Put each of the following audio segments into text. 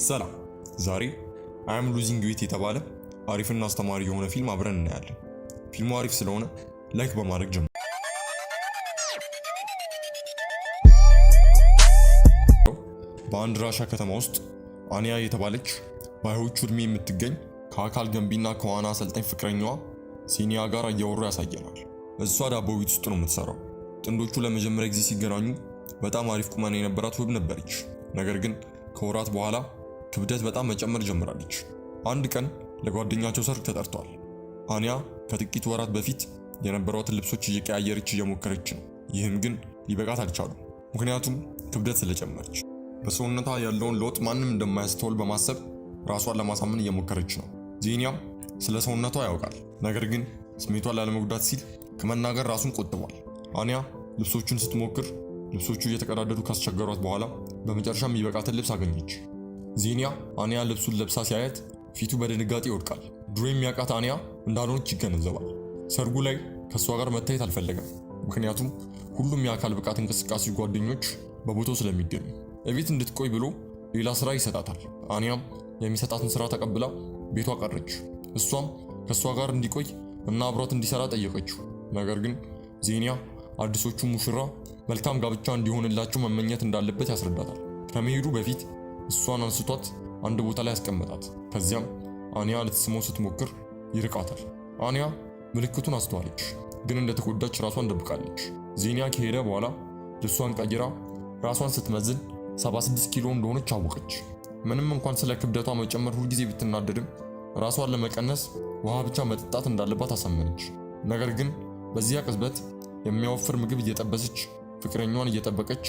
ሰላም ዛሬ አይ አም ሉዚንግ ዌት የተባለ አሪፍና አስተማሪ የሆነ ፊልም አብረን እናያለን። ፊልሙ አሪፍ ስለሆነ ላይክ በማድረግ ጀምሩ። በአንድ ራሻ ከተማ ውስጥ አንያ የተባለች በሃያዎቹ ዕድሜ የምትገኝ ከአካል ገንቢና ከዋና አሰልጣኝ ፍቅረኛዋ ሲኒያ ጋር እያወሩ ያሳየናል። እሷ ዳቦ ቤት ውስጥ ነው የምትሰራው። ጥንዶቹ ለመጀመሪያ ጊዜ ሲገናኙ በጣም አሪፍ ቁመና የነበራት ውብ ነበረች። ነገር ግን ከወራት በኋላ ክብደት በጣም መጨመር ጀምራለች። አንድ ቀን ለጓደኛቸው ሰርግ ተጠርቷል። አንያ ከጥቂት ወራት በፊት የነበሯትን ልብሶች እየቀያየረች እየሞከረች ነው። ይህም ግን ሊበቃት አልቻሉም። ምክንያቱም ክብደት ስለጨመረች በሰውነቷ ያለውን ለውጥ ማንም እንደማያስተውል በማሰብ ራሷን ለማሳመን እየሞከረች ነው። ዚኒያም ስለ ሰውነቷ ያውቃል። ነገር ግን ስሜቷን ላለመጉዳት ሲል ከመናገር ራሱን ቆጥቧል። አንያ ልብሶቹን ስትሞክር ልብሶቹ እየተቀዳደዱ ካስቸገሯት በኋላ በመጨረሻም የሚበቃትን ልብስ አገኘች። ዚኒያ አንያ ልብሱን ለብሳ ሲያያት ፊቱ በድንጋጤ ይወድቃል። ድሮ የሚያውቃት አንያ እንዳልሆነች ይገነዘባል። ሰርጉ ላይ ከሷ ጋር መታየት አልፈለገም፣ ምክንያቱም ሁሉም የአካል ብቃት እንቅስቃሴ ጓደኞች በቦታው ስለሚገኙ። እቤት እንድትቆይ ብሎ ሌላ ስራ ይሰጣታል። አንያም የሚሰጣትን ስራ ተቀብላ ቤቷ ቀረች። እሷም ከሷ ጋር እንዲቆይ እና አብሯት እንዲሰራ ጠየቀችው። ነገር ግን ዚኒያ አዲሶቹ ሙሽራ መልካም ጋብቻ እንዲሆንላቸው መመኘት እንዳለበት ያስረዳታል። ከመሄዱ በፊት እሷን አንስቷት አንድ ቦታ ላይ ያስቀመጣት። ከዚያም አንያ ልትስመው ስትሞክር ይርቃታል። አንያ ምልክቱን አስተዋለች፣ ግን እንደተጎዳች ራሷን ደብቃለች። ዚኒያ ከሄደ በኋላ ልብሷን ቀይራ ራሷን ስትመዝን 76 ኪሎ እንደሆነች አወቀች። ምንም እንኳን ስለ ክብደቷ መጨመር ሁልጊዜ ብትናደድም ራሷን ለመቀነስ ውሃ ብቻ መጠጣት እንዳለባት አሳመነች። ነገር ግን በዚያ ቅጽበት የሚያወፍር ምግብ እየጠበሰች ፍቅረኛዋን እየጠበቀች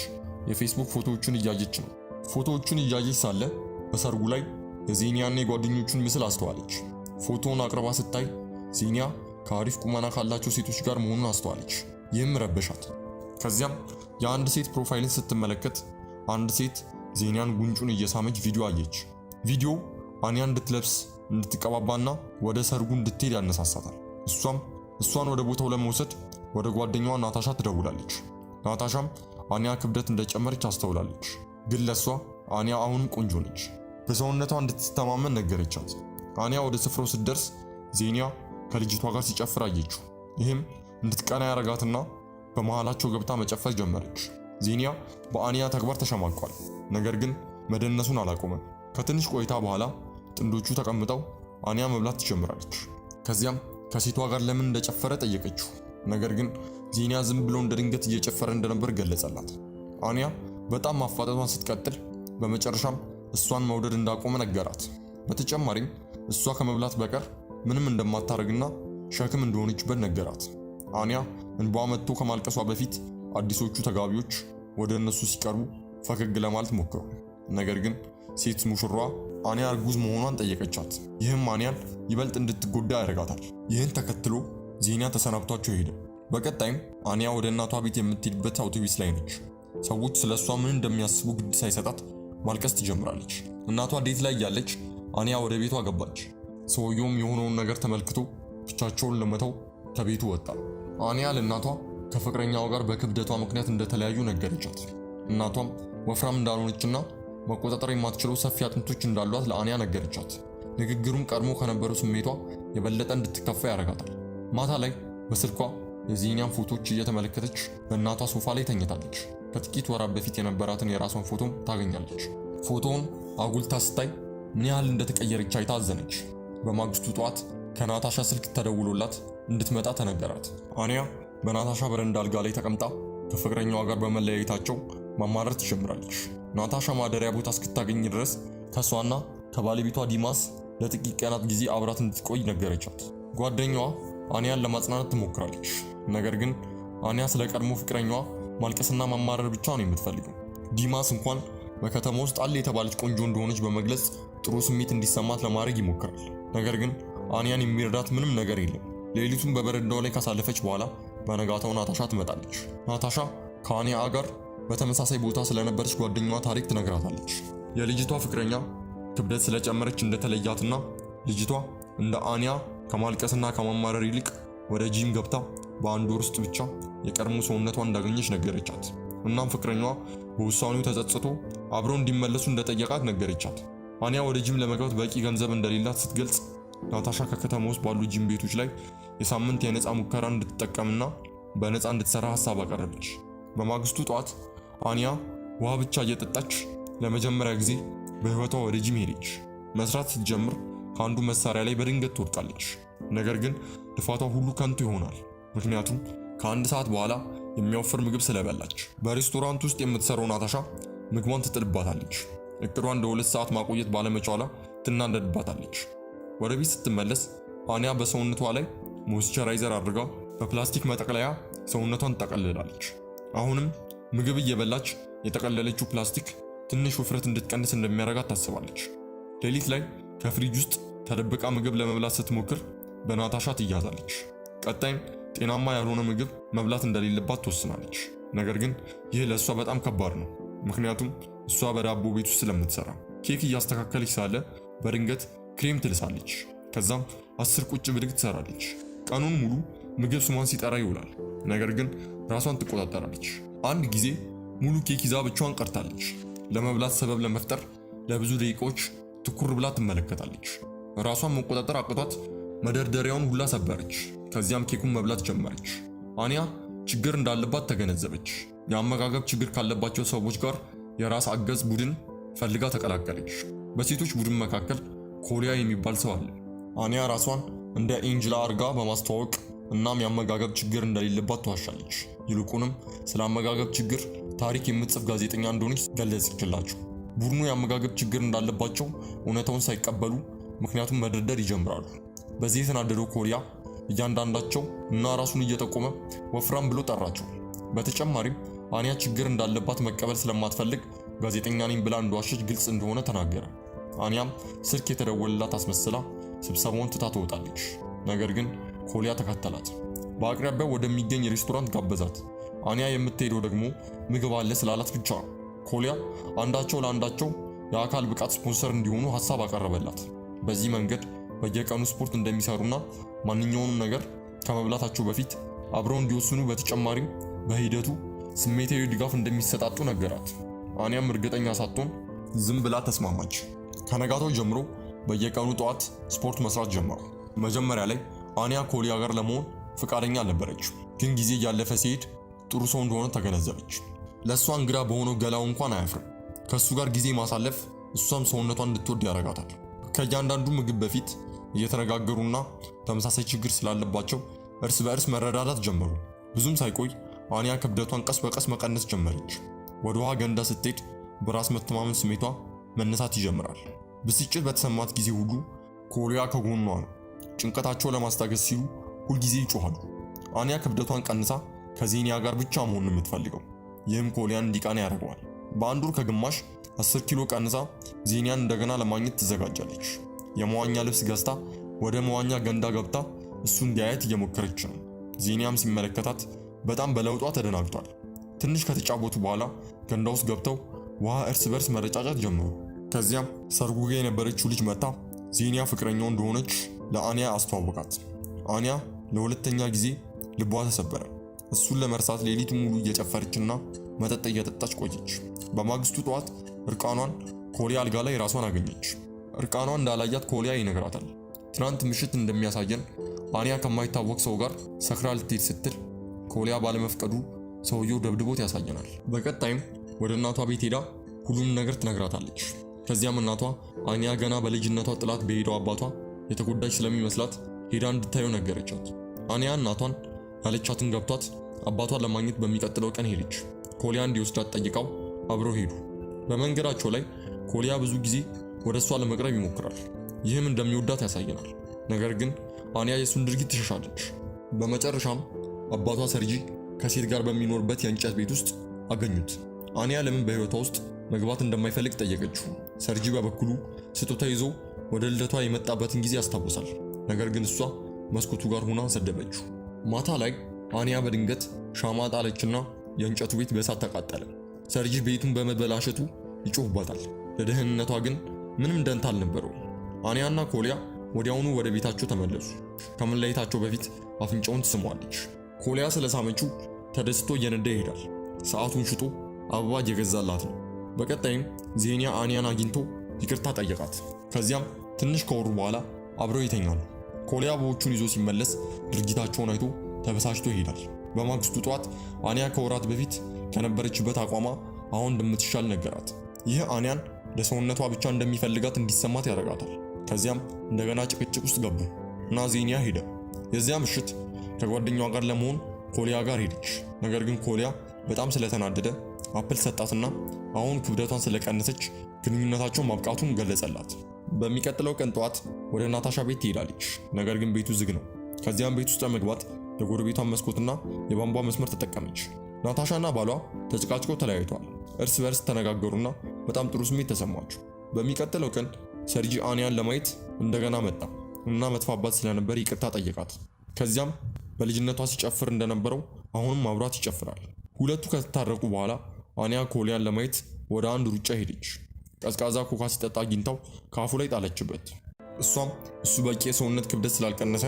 የፌስቡክ ፎቶዎቹን እያየች ነው። ፎቶዎቹን እያየች ሳለ በሰርጉ ላይ የዚኒያና የጓደኞቹን ምስል አስተዋለች። ፎቶውን አቅርባ ስታይ ዚኒያ ከአሪፍ ቁመና ካላቸው ሴቶች ጋር መሆኑን አስተዋለች። ይህም ረበሻት። ከዚያም የአንድ ሴት ፕሮፋይልን ስትመለከት አንድ ሴት ዚኒያን ጉንጩን እየሳመች ቪዲዮ አየች። ቪዲዮው አንያ እንድትለብስ እንድትቀባባና ወደ ሰርጉ እንድትሄድ ያነሳሳታል። እሷን ወደ ቦታው ለመውሰድ ወደ ጓደኛዋ ናታሻ ትደውላለች። ናታሻም አንያ ክብደት እንደጨመረች አስተውላለች። ግን ለሷ አንያ አሁንም ቆንጆ ነች። በሰውነቷ እንድትተማመን ነገረቻት። አንያ ወደ ስፍራው ስትደርስ ዚኒያ ከልጅቷ ጋር ሲጨፍር አየችው። ይህም እንድትቀና ያረጋትና በመሃላቸው ገብታ መጨፈር ጀመረች። ዚኒያ በአንያ ተግባር ተሸማቋል፣ ነገር ግን መደነሱን አላቆመም። ከትንሽ ቆይታ በኋላ ጥንዶቹ ተቀምጠው አንያ መብላት ትጀምራለች። ከዚያም ከሴቷ ጋር ለምን እንደጨፈረ ጠየቀችው። ነገር ግን ዚኒያ ዝም ብሎ እንደ ድንገት እየጨፈረ እንደነበር ገለጸላት። አንያ በጣም ማፋጠጧን ስትቀጥል በመጨረሻም እሷን መውደድ እንዳቆመ ነገራት። በተጨማሪም እሷ ከመብላት በቀር ምንም እንደማታረግና ሸክም እንደሆነችበት ነገራት። አንያ እንባዋ መጥቶ ከማልቀሷ በፊት አዲሶቹ ተጋቢዎች ወደ እነሱ ሲቀርቡ ፈገግ ለማለት ሞከሩ። ነገር ግን ሴት ሙሽራዋ አንያ እርጉዝ መሆኗን ጠየቀቻት። ይህም አንያን ይበልጥ እንድትጎዳ ያደርጋታል። ይህን ተከትሎ ዚኒያ ተሰናብቷቸው ሄደ። በቀጣይም አንያ ወደ እናቷ ቤት የምትሄድበት አውቶቡስ ላይ ነች። ሰዎች ስለሷ ምን እንደሚያስቡ ግድ ሳይሰጣት ማልቀስ ትጀምራለች። እናቷ ዴት ላይ ያለች አንያ ወደ ቤቷ ገባች። ሰውየውም የሆነውን ነገር ተመልክቶ ብቻቸውን ለመተው ከቤቱ ወጣ። አንያ ለእናቷ ከፍቅረኛዋ ጋር በክብደቷ ምክንያት እንደተለያዩ ነገረቻት። እናቷም ወፍራም እንዳልሆነችና መቆጣጠር የማትችለው ሰፊ አጥንቶች እንዳሏት ለአንያ ነገረቻት። ንግግሩም ቀድሞ ከነበረው ስሜቷ የበለጠ እንድትከፋ ያደርጋታል። ማታ ላይ በስልኳ የዚኒያን ፎቶዎች እየተመለከተች በእናቷ ሶፋ ላይ ተኝታለች። ከጥቂት ወራት በፊት የነበራትን የራሷን ፎቶም ታገኛለች። ፎቶውን አጉልታ ስታይ ምን ያህል እንደተቀየረች አይታ አዘነች። በማግስቱ ጠዋት ከናታሻ ስልክ ተደውሎላት እንድትመጣ ተነገራት። አንያ በናታሻ በረንዳ አልጋ ላይ ተቀምጣ ከፍቅረኛዋ ጋር በመለያየታቸው ማማረር ትጀምራለች። ናታሻ ማደሪያ ቦታ እስክታገኝ ድረስ ከሷና ከባለቤቷ ዲማስ ለጥቂት ቀናት ጊዜ አብራት እንድትቆይ ነገረቻት። ጓደኛዋ አንያን ለማጽናናት ትሞክራለች። ነገር ግን አንያ ስለ ቀድሞ ፍቅረኛዋ ማልቀስና ማማረር ብቻ ነው የምትፈልገው። ዲማስ እንኳን በከተማ ውስጥ አለ የተባለች ቆንጆ እንደሆነች በመግለጽ ጥሩ ስሜት እንዲሰማት ለማድረግ ይሞክራል። ነገር ግን አንያን የሚረዳት ምንም ነገር የለም። ሌሊቱን በበረንዳው ላይ ካሳለፈች በኋላ በነጋታው ናታሻ ትመጣለች። ናታሻ ከአንያ ጋር በተመሳሳይ ቦታ ስለነበረች ጓደኛዋ ታሪክ ትነግራታለች። የልጅቷ ፍቅረኛ ክብደት ስለጨመረች እንደተለያትና ልጅቷ እንደ አንያ ከማልቀስና ከማማረር ይልቅ ወደ ጂም ገብታ በአንድ ወር ውስጥ ብቻ የቀድሞ ሰውነቷን እንዳገኘች ነገረቻት። እናም ፍቅረኛዋ በውሳኔው ተጸጽቶ አብረው እንዲመለሱ እንደጠየቃት ነገረቻት። አኒያ ወደ ጂም ለመግባት በቂ ገንዘብ እንደሌላት ስትገልጽ ናታሻ ከከተማ ውስጥ ባሉ ጂም ቤቶች ላይ የሳምንት የነፃ ሙከራ እንድትጠቀምና በነፃ እንድትሰራ ሐሳብ አቀረበች። በማግስቱ ጠዋት አኒያ ውሃ ብቻ እየጠጣች ለመጀመሪያ ጊዜ በህይወቷ ወደ ጂም ሄደች። መስራት ስትጀምር ከአንዱ መሳሪያ ላይ በድንገት ትወድቃለች። ነገር ግን ልፋቷ ሁሉ ከንቱ ይሆናል፣ ምክንያቱም ከአንድ ሰዓት በኋላ የሚያወፍር ምግብ ስለበላች። በሬስቶራንት ውስጥ የምትሰራው ናታሻ ምግቧን ትጥልባታለች። እቅዷን እንደ 2 ሰዓት ማቆየት ባለመቻሏ ትናደድባታለች። ወደ ቤት ስትመለስ አኒያ በሰውነቷ ላይ ሞይስቸራይዘር አድርጋ በፕላስቲክ መጠቅለያ ሰውነቷን ትጠቀልላለች። አሁንም ምግብ እየበላች የጠቀለለችው ፕላስቲክ ትንሽ ውፍረት እንድትቀንስ እንደሚያደርጋት ታስባለች። ሌሊት ላይ ከፍሪጅ ውስጥ ተደብቃ ምግብ ለመብላት ስትሞክር በናታሻ ትያዛለች። ቀጣይም ጤናማ ያልሆነ ምግብ መብላት እንደሌለባት ትወስናለች። ነገር ግን ይህ ለእሷ በጣም ከባድ ነው፣ ምክንያቱም እሷ በዳቦ ቤት ውስጥ ስለምትሰራ። ኬክ እያስተካከለች ሳለ በድንገት ክሬም ትልሳለች። ከዛም 10 ቁጭ ብድግ ትሰራለች። ቀኑን ሙሉ ምግብ ስሟን ሲጠራ ይውላል፣ ነገር ግን ራሷን ትቆጣጠራለች። አንድ ጊዜ ሙሉ ኬክ ይዛ ብቻዋን ቀርታለች። ለመብላት ሰበብ ለመፍጠር ለብዙ ደቂቃዎች ትኩር ብላ ትመለከታለች። ራሷን መቆጣጠር አቅቷት መደርደሪያውን ሁላ ሰበረች። ከዚያም ኬኩን መብላት ጀመረች። አኒያ ችግር እንዳለባት ተገነዘበች። የአመጋገብ ችግር ካለባቸው ሰዎች ጋር የራስ አገዝ ቡድን ፈልጋ ተቀላቀለች። በሴቶች ቡድን መካከል ኮሊያ የሚባል ሰው አለ። አኒያ ራሷን እንደ ኤንጅላ አርጋ በማስተዋወቅ እናም የአመጋገብ ችግር እንደሌለባት ተዋሻለች። ይልቁንም ስለ አመጋገብ ችግር ታሪክ የምትጽፍ ጋዜጠኛ እንደሆነች ገለጸችላቸው። ቡድኑ የአመጋገብ ችግር እንዳለባቸው እውነታውን ሳይቀበሉ ምክንያቱም መደርደር ይጀምራሉ። በዚህ የተናደደው ኮሊያ እያንዳንዳቸው እና ራሱን እየጠቆመ ወፍራም ብሎ ጠራቸው። በተጨማሪም አኒያ ችግር እንዳለባት መቀበል ስለማትፈልግ ጋዜጠኛ ነኝ ብላ እንደዋሸች ግልጽ እንደሆነ ተናገረ። አኒያም ስልክ የተደወለላት አስመስላ ስብሰባውን ትታ ትወጣለች። ነገር ግን ኮሊያ ተከተላት። በአቅራቢያው ወደሚገኝ ሬስቶራንት ጋበዛት። አኒያ የምትሄደው ደግሞ ምግብ አለ ስላላት ብቻ። ኮሊያ አንዳቸው ለአንዳቸው የአካል ብቃት ስፖንሰር እንዲሆኑ ሐሳብ አቀረበላት። በዚህ መንገድ በየቀኑ ስፖርት እንደሚሰሩና ማንኛውንም ነገር ከመብላታቸው በፊት አብረው እንዲወስኑ፣ በተጨማሪም በሂደቱ ስሜታዊ ድጋፍ እንደሚሰጣጡ ነገራት። አኒያም እርግጠኛ ሳትሆን ዝም ብላ ተስማማች። ከነጋታው ጀምሮ በየቀኑ ጠዋት ስፖርት መስራት ጀመሩ። መጀመሪያ ላይ አኒያ ኮሊያ ጋር ለመሆን ፍቃደኛ አልነበረች፣ ግን ጊዜ እያለፈ ሲሄድ ጥሩ ሰው እንደሆነ ተገነዘበች። ለእሷ እንግዳ በሆነው ገላው እንኳን አያፍርም። ከእሱ ጋር ጊዜ ማሳለፍ እሷም ሰውነቷን እንድትወድ ያደርጋታል። ከእያንዳንዱ ምግብ በፊት እየተነጋገሩና ተመሳሳይ ችግር ስላለባቸው እርስ በእርስ መረዳዳት ጀመሩ። ብዙም ሳይቆይ አኒያ ክብደቷን ቀስ በቀስ መቀነስ ጀመረች። ወደ ውሃ ገንዳ ስትሄድ በራስ መተማመን ስሜቷ መነሳት ይጀምራል። ብስጭት በተሰማት ጊዜ ሁሉ ኮሊያ ከጎኗ ነው። ጭንቀታቸው ለማስታገስ ሲሉ ሁልጊዜ ይጮሃሉ። አኒያ ክብደቷን ቀንሳ ከዜኒያ ጋር ብቻ መሆን የምትፈልገው፣ ይህም ኮሊያን እንዲቃና ያደርገዋል። በአንድ ወር ከግማሽ 10 ኪሎ ቀንሳ ዜኒያን እንደገና ለማግኘት ትዘጋጃለች። የመዋኛ ልብስ ገዝታ ወደ መዋኛ ገንዳ ገብታ እሱ እንዲያያት እየሞከረች ነው። ዜኒያም ሲመለከታት በጣም በለውጧ ተደናግቷል። ትንሽ ከተጫወቱ በኋላ ገንዳ ውስጥ ገብተው ውሃ እርስ በርስ መረጫጫት ጀመሩ። ከዚያም ሰርጉ ጋር የነበረችው ልጅ መጣ ዜኒያ ፍቅረኛው እንደሆነች ለአኒያ አስተዋወቃት። አኒያ ለሁለተኛ ጊዜ ልቧ ተሰበረ። እሱን ለመርሳት ሌሊት ሙሉ እየጨፈረችና መጠጥ እየጠጣች ቆየች። በማግስቱ ጠዋት እርቃኗን ኮሊያ አልጋ ላይ ራሷን አገኘች። እርቃኗን እንዳላያት ኮሊያ ይነግራታል። ትናንት ምሽት እንደሚያሳየን አኒያ ከማይታወቅ ሰው ጋር ሰክራ ልትሄድ ስትል ኮሊያ ባለመፍቀዱ ሰውየው ደብድቦት ያሳየናል። በቀጣይም ወደ እናቷ ቤት ሄዳ ሁሉንም ነገር ትነግራታለች። ከዚያም እናቷ አኒያ ገና በልጅነቷ ጥላት በሄደው አባቷ የተጎዳች ስለሚመስላት ሄዳ እንድታየው ነገረቻት። አኒያ እናቷን ያለቻትን ገብቷት አባቷን ለማግኘት በሚቀጥለው ቀን ሄደች። ኮሊያ እንዲወስዳት ጠይቃው አብረው ሄዱ። በመንገዳቸው ላይ ኮሊያ ብዙ ጊዜ ወደ እሷ ለመቅረብ ይሞክራል። ይህም እንደሚወዳት ያሳየናል። ነገር ግን አኒያ የሱን ድርጊት ትሸሻለች። በመጨረሻም አባቷ ሰርጂ ከሴት ጋር በሚኖርበት የእንጨት ቤት ውስጥ አገኙት። አኒያ ለምን በህይወቷ ውስጥ መግባት እንደማይፈልግ ጠየቀችው። ሰርጂ በበኩሉ ስጦታ ይዞ ወደ ልደቷ የመጣበትን ጊዜ ያስታውሳል። ነገር ግን እሷ መስኮቱ ጋር ሆና ሰደበችው። ማታ ላይ አኒያ በድንገት ሻማ ጣለችና የእንጨቱ ቤት በእሳት ተቃጠለ። ሰርጂ ቤቱን በመበላሸቱ ይጮህባታል። ለደህንነቷ ግን ምንም ደንታ አልነበረው። አኒያና ኮሊያ ወዲያውኑ ወደ ቤታቸው ተመለሱ። ከመለየታቸው በፊት አፍንጫውን ትስመዋለች። ኮሊያ ስለሳመችው ተደስቶ እየነዳ ይሄዳል። ሰዓቱን ሽጦ አበባ እየገዛላት ነው። በቀጣይም ዜኒያ አኒያን አግኝቶ ይቅርታ ጠየቃት። ከዚያም ትንሽ ከወሩ በኋላ አብረው ይተኛሉ። ኮሊያ አበቦቹን ይዞ ሲመለስ ድርጊታቸውን አይቶ ተበሳጭቶ ይሄዳል። በማግስቱ ጠዋት አንያ ከወራት በፊት ከነበረችበት አቋሟ አሁን እንደምትሻል ነገራት። ይህ አንያን ለሰውነቷ ብቻ እንደሚፈልጋት እንዲሰማት ያደርጋታል። ከዚያም እንደገና ጭቅጭቅ ውስጥ ገቡ እና ዜኒያ ሄደ። የዚያ ምሽት ከጓደኛዋ ጋር ለመሆን ኮሊያ ጋር ሄደች። ነገር ግን ኮሊያ በጣም ስለተናደደ አፕል ሰጣትና አሁን ክብደቷን ስለቀነሰች ግንኙነታቸው ማብቃቱን ገለጸላት። በሚቀጥለው ቀን ጠዋት ወደ ናታሻ ቤት ትሄዳለች። ነገር ግን ቤቱ ዝግ ነው። ከዚያም ቤት ውስጥ ለመግባት የጎረቤቷን መስኮትና የቧንቧ መስመር ተጠቀመች። ናታሻና ባሏ ተጨቃጭቀው ተለያይተዋል። እርስ በርስ ተነጋገሩና በጣም ጥሩ ስሜት ተሰማቸው። በሚቀጥለው ቀን ሰርጂ አንያን ለማየት እንደገና መጣ እና መጥፋባት ስለነበር ይቅርታ ጠየቃት። ከዚያም በልጅነቷ ሲጨፍር እንደነበረው አሁንም አብሯት ይጨፍራል። ሁለቱ ከተታረቁ በኋላ አንያ ኮሊያን ለማየት ወደ አንድ ሩጫ ሄደች። ቀዝቃዛ ኮካ ሲጠጣ አግኝታው ካፉ ላይ ጣለችበት። እሷም እሱ በቂ የሰውነት ክብደት ስላልቀነሰ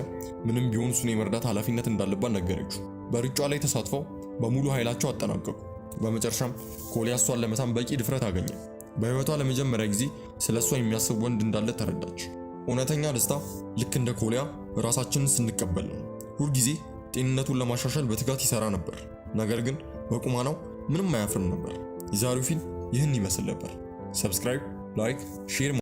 ምንም ቢሆን እሱን የመርዳት ኃላፊነት እንዳለባት ነገረችው። በሩጫ ላይ ተሳትፈው በሙሉ ኃይላቸው አጠናቀቁ። በመጨረሻም ኮሊያ እሷን ለመሳም በቂ ድፍረት አገኘ። በህይወቷ ለመጀመሪያ ጊዜ ስለ እሷ የሚያስብ ወንድ እንዳለ ተረዳች። እውነተኛ ደስታ ልክ እንደ ኮሊያ ራሳችንን ስንቀበል ነው። ሁልጊዜ ጤንነቱን ለማሻሻል በትጋት ይሰራ ነበር። ነገር ግን በቁማናው ምንም አያፍርም ነበር። የዛሬው ፊልም ይህን ይመስል ነበር። ሰብስክራይብ፣ ላይክ፣ ሼር